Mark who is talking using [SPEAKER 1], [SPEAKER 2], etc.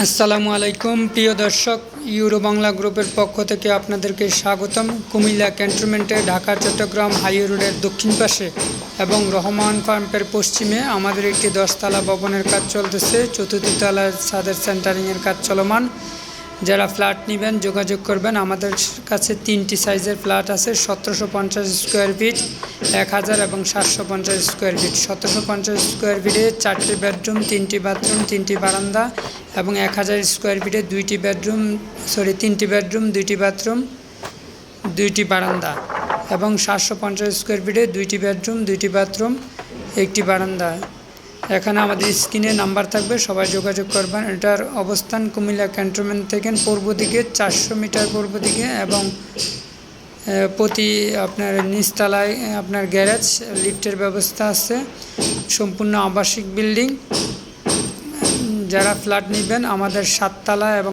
[SPEAKER 1] আসসালামু আলাইকুম প্রিয় দর্শক, ইউরো বাংলা গ্রুপের পক্ষ থেকে আপনাদেরকে স্বাগতম। কুমিল্লা ক্যান্টনমেন্টে ঢাকা চট্টগ্রাম হাইওয়ে রোডের দক্ষিণ পাশে এবং রহমান পাম্পের পশ্চিমে আমাদের একটি 10তলা ভবনের কাজ চলতেছে। চতুর্থ তলার ছাদের সেন্টারিংয়ের কাজ চলমান। যারা ফ্ল্যাট নেবেন যোগাযোগ করবেন। আমাদের কাছে 3টি সাইজের ফ্ল্যাট আছে, 1750 স্কোয়ার ফিট, 1000 এবং 750 স্কোয়ার ফিট। 1750 স্কোয়ার ফিটে 4টি বেডরুম, 3টি বাথরুম, 3টি বারান্দা এবং 1000 স্কোয়ার ফিটে 3টি বেডরুম, 2টি বাথরুম, 2টি বারান্দা এবং 750 স্কোয়ার ফিটে 2টি বেডরুম, 2টি বাথরুম, 1টি বারান্দা। এখানে আমাদের স্ক্রিনে নাম্বার থাকবে, সবাই যোগাযোগ করবেন। এটার অবস্থান কুমিল্লা ক্যান্টনমেন্ট থেকে পূর্ব দিকে 400 মিটার পূর্ব দিকে এবং প্রতি আপনার নিচতলায় আপনার গ্যারেজ, লিফটের ব্যবস্থা আছে। সম্পূর্ণ আবাসিক বিল্ডিং। যারা ফ্ল্যাট নেবেন আমাদের 7তলা এবং